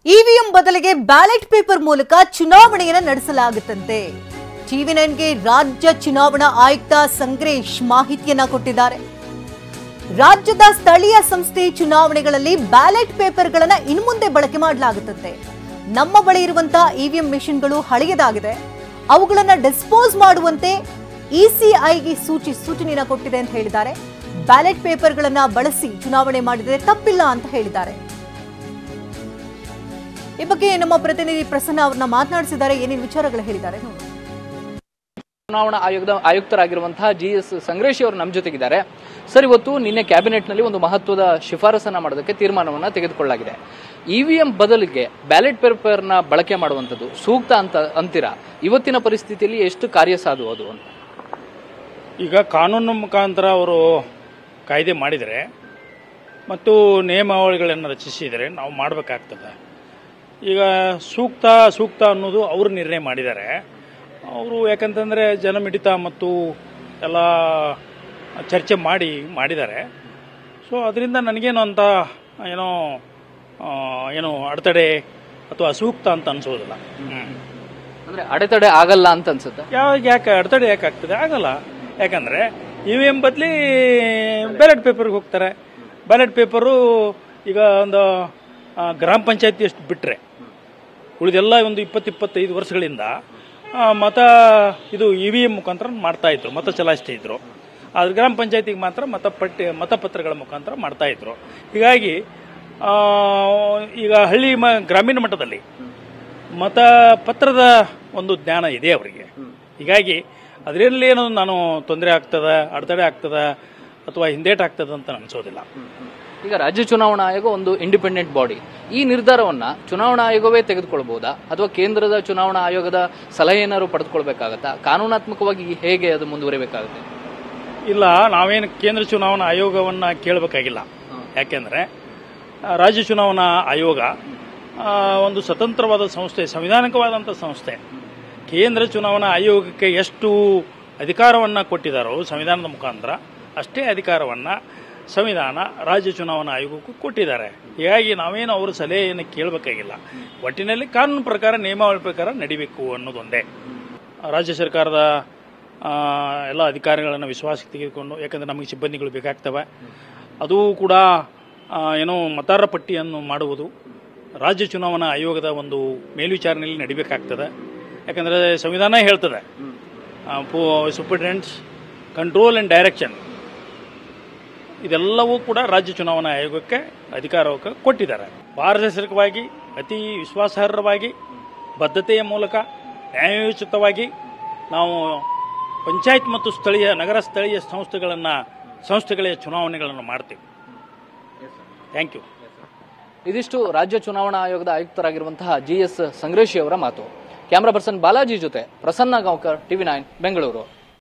EVM ಬದಲಿಗೆ ballot paper ಮೂಲಕ ಚುನಾವಣೆಯನ್ನು ನಡೆಸಲಾಗುತ್ತಂತೆ. ಟಿವಿ9ಗೆ ರಾಜ್ಯ ಚುನಾವಣಾ ಆಯುಕ್ತ ಸಂಗ್ರೇಶ್ ಮಾಹಿತಿಯನ್ನ ಕೊಟ್ಟಿದ್ದಾರೆ. ರಾಜ್ಯದ ಸ್ಥಳೀಯ ಸಂಸ್ಥೆ ಚುನಾವಣೆಗಳಲ್ಲಿ ಬ್ಯಾಲೆಟ್ ಪೇಪರ್ಗಳನ್ನು ಇನ್ಮುಂದೆ ಬಳಕೆ ಮಾಡಲಾಗುತ್ತಂತೆ. ನಮ್ಮ ಬಳಿ ಇರುವಂತಹ ಇವಿಎಂ ಮೆಷಿನ್ಗಳು ಹಳೆಯದಾಗಿದೆ, ಅವುಗಳನ್ನು ಡಿಸ್ಪೋಸ್ ಮಾಡುವಂತೆ ಇಸಿಐಗೆ ಸೂಚನೆಯನ್ನು ಕೊಟ್ಟಿದೆ ಅಂತ ಹೇಳಿದ್ದಾರೆ. ಬ್ಯಾಲೆಟ್ ಪೇಪರ್ಗಳನ್ನು ಬಳಸಿ ಚುನಾವಣೆ ಮಾಡಿದರೆ ತಪ್ಪಿಲ್ಲ ಅಂತ ಹೇಳಿದ್ದಾರೆ. ಈ ಬಗ್ಗೆ ನಮ್ಮ ಪ್ರತಿನಿಧಿ ಪ್ರಸನ್ನ ಅವರನ್ನ ಮಾತನಾಡಿಸಿದ್ದಾರೆ. ಏನೇನು ವಿಚಾರಗಳು ಹೇಳಿದ್ದಾರೆ ನೋಡಿ. ಚುನಾವಣಾ ಆಯೋಗದ ಆಯುಕ್ತರಾಗಿರುವಂತಹ ಜಿಎಸ್ ಸಂಗ್ರೇಶ್ ಅವರು ನಮ್ಮ ಜೊತೆಗಿದ್ದಾರೆ. ಸರ್, ಇವತ್ತು ನಿನ್ನೆ ಕ್ಯಾಬಿನೆಟ್ನಲ್ಲಿ ಒಂದು ಮಹತ್ವದ ಶಿಫಾರಸನ್ನ ಮಾಡೋದಕ್ಕೆ ತೀರ್ಮಾನವನ್ನ ತೆಗೆದುಕೊಳ್ಳಲಾಗಿದೆ. ಇವಿಎಂ ಬದಲಿಗೆ ಬ್ಯಾಲೆಟ್ ಪೇಪರ್ನ ಬಳಕೆ ಮಾಡುವಂಥದ್ದು ಸೂಕ್ತ ಅಂತ ಅಂತೀರಾ? ಇವತ್ತಿನ ಪರಿಸ್ಥಿತಿಯಲ್ಲಿ ಎಷ್ಟು ಕಾರ್ಯಸಾಧು ಅದು ಅಂತ? ಈಗ ಕಾನೂನು ಮುಖಾಂತರ ಅವರು ಕಾಯ್ದೆ ಮಾಡಿದರೆ ಮತ್ತು ನಿಯಮಾವಳಿಗಳನ್ನು ರಚಿಸಿದರೆ ನಾವು ಮಾಡಬೇಕಾಗ್ತದೆ. ಈಗ ಸೂಕ್ತ ಅನ್ನೋದು ಅವರು ನಿರ್ಣಯ ಮಾಡಿದ್ದಾರೆ. ಅವರು ಯಾಕಂತಂದರೆ ಜನಮಿಡಿತ ಮತ್ತು ಎಲ್ಲ ಚರ್ಚೆ ಮಾಡಿದ್ದಾರೆ. ಸೊ ಅದರಿಂದ ನನಗೇನು ಅಂತ ಏನು ಅಡೆತಡೆ ಅಥವಾ ಅಸೂಕ್ತ ಅಂತ ಅನಿಸೋದಿಲ್ಲ. ಅಂದರೆ ಅಡೆತಡೆ ಆಗಲ್ಲ ಅಂತ ಅನ್ಸುತ್ತೆ. ಯಾಕೆ ಅಡೆತಡೆ ಯಾಕೆ ಆಗ್ತದೆ? ಆಗಲ್ಲ. ಯಾಕಂದರೆ ಇವಿಎಂ ಬದಲಿ ಬ್ಯಾಲೆಟ್ ಪೇಪರ್ಗೆ ಹೋಗ್ತಾರೆ. ಬ್ಯಾಲೆಟ್ ಪೇಪರು ಈಗ ಒಂದು ಗ್ರಾಮ ಪಂಚಾಯತಿ ಅಷ್ಟು ಬಿಟ್ಟರೆ ಉಳಿದೆಲ್ಲ ಒಂದು 20-25 ವರ್ಷಗಳಿಂದ ಇದು ಇವಿಎಂ ಮುಖಾಂತರ ಮಾಡ್ತಾಯಿದ್ರು, ಮತ ಚಲಾಯಿಸ್ತಾ ಇದ್ರು. ಆದ್ರೆ ಗ್ರಾಮ ಪಂಚಾಯತಿಗೆ ಮಾತ್ರ ಮತಪತ್ರಗಳ ಮುಖಾಂತರ ಮಾಡ್ತಾಯಿದ್ರು. ಹೀಗಾಗಿ ಈಗ ಗ್ರಾಮೀಣ ಮಟ್ಟದಲ್ಲಿ ಮತಪತ್ರದ ಒಂದು ಜ್ಞಾನ ಇದೆ ಅವರಿಗೆ. ಹೀಗಾಗಿ ಅದರಲ್ಲಿ ಏನೋ ನಾನು ತೊಂದರೆ ಆಗ್ತದ, ಅಡೆತಡೆ ಆಗ್ತದ ಅಥವಾ ಹಿಂದೇಟ್ ಆಗ್ತದ ಅಂತ ಅನಿಸೋದಿಲ್ಲ. ಈಗ ರಾಜ್ಯ ಚುನಾವಣಾ ಆಯೋಗ ಒಂದು ಇಂಡಿಪೆಂಡೆಂಟ್ ಬಾಡಿ. ಈ ನಿರ್ಧಾರವನ್ನ ಚುನಾವಣಾ ಆಯೋಗವೇ ತೆಗೆದುಕೊಳ್ಬಹುದಾ ಅಥವಾ ಕೇಂದ್ರದ ಚುನಾವಣಾ ಆಯೋಗದ ಸಲಹೆ ಏನಾದ್ರು ಪಡೆದುಕೊಳ್ಬೇಕಾಗತ್ತಾ? ಕಾನೂನಾತ್ಮಕವಾಗಿ ಹೇಗೆ ಅದು ಮುಂದುವರಿಬೇಕಾಗುತ್ತೆ? ಇಲ್ಲ, ನಾವೇನು ಕೇಂದ್ರ ಚುನಾವಣಾ ಆಯೋಗವನ್ನ ಕೇಳಬೇಕಾಗಿಲ್ಲ. ಯಾಕೆಂದ್ರೆ ರಾಜ್ಯ ಚುನಾವಣಾ ಆಯೋಗ ಒಂದು ಸ್ವತಂತ್ರವಾದ ಸಂಸ್ಥೆ, ಸಂವಿಧಾನಿಕವಾದಂಥ ಸಂಸ್ಥೆ. ಕೇಂದ್ರ ಚುನಾವಣಾ ಆಯೋಗಕ್ಕೆ ಎಷ್ಟು ಅಧಿಕಾರವನ್ನು ಕೊಟ್ಟಿದ್ದಾರೋ ಸಂವಿಧಾನದ ಮುಖಾಂತರ, ಅಷ್ಟೇ ಅಧಿಕಾರವನ್ನು ಸಂವಿಧಾನ ರಾಜ್ಯ ಚುನಾವಣಾ ಆಯೋಗಕ್ಕೂ ಕೊಟ್ಟಿದ್ದಾರೆ. ಹೀಗಾಗಿ ನಾವೇನು ಅವರ ಸಲಹೆಯನ್ನು ಕೇಳಬೇಕಾಗಿಲ್ಲ. ಒಟ್ಟಿನಲ್ಲಿ ಕಾನೂನು ಪ್ರಕಾರ, ನಿಯಮಾವಳಿ ಪ್ರಕಾರ ನಡಿಬೇಕು ಅನ್ನೋದೊಂದೇ. ರಾಜ್ಯ ಸರ್ಕಾರದ ಎಲ್ಲ ಅಧಿಕಾರಿಗಳನ್ನು ವಿಶ್ವಾಸಕ್ಕೆ ತೆಗೆದುಕೊಂಡು, ಯಾಕಂದರೆ ನಮಗೆ ಸಿಬ್ಬಂದಿಗಳು ಬೇಕಾಗ್ತವೆ, ಅದು ಕೂಡ ಮತದಾರರ ಪಟ್ಟಿಯನ್ನು ಮಾಡುವುದು ರಾಜ್ಯ ಚುನಾವಣಾ ಆಯೋಗದ ಒಂದು ಮೇಲ್ವಿಚಾರಣೆಯಲ್ಲಿ ನಡಿಬೇಕಾಗ್ತದೆ. ಯಾಕಂದರೆ ಸಂವಿಧಾನ ಹೇಳ್ತದೆ ಸೂಪರಿಂಟೆಂಡೆಂಟ್ಸ್ ಕಂಟ್ರೋಲ್ ಆ್ಯಂಡ್ ಡೈರೆಕ್ಷನ್ ಇದೆಲ್ಲವೂ ಕೂಡ ರಾಜ್ಯ ಚುನಾವಣಾ ಆಯೋಗಕ್ಕೆ ಅಧಿಕಾರಕ್ಕೆ ಕೊಟ್ಟಿದ್ದಾರೆ. ಪಾರದರ್ಶಕವಾಗಿ, ಅತಿ ವಿಶ್ವಾಸಾರ್ಹವಾಗಿ, ಬದ್ಧತೆಯ ಮೂಲಕ ನ್ಯಾಯೋಚಿತವಾಗಿ ನಾವು ಪಂಚಾಯತ್ ಮತ್ತು ನಗರ ಸ್ಥಳೀಯ ಸಂಸ್ಥೆಗಳ ಚುನಾವಣೆಗಳನ್ನು ಮಾಡ್ತೀವಿ. Thank you. ಇದಿಷ್ಟು ರಾಜ್ಯ ಚುನಾವಣಾ ಆಯೋಗದ ಆಯುಕ್ತರಾಗಿರುವಂತಹ ಜಿಎಸ್ ಸಂಗ್ರೇಶಿ ಅವರ ಮಾತು. ಕ್ಯಾಮರಾ ಪರ್ಸನ್ ಬಾಲಾಜಿ ಜೊತೆ ಪ್ರಸನ್ನ ಗಾಂವ್ಕರ್, ಟಿವಿ9 ಬೆಂಗಳೂರು.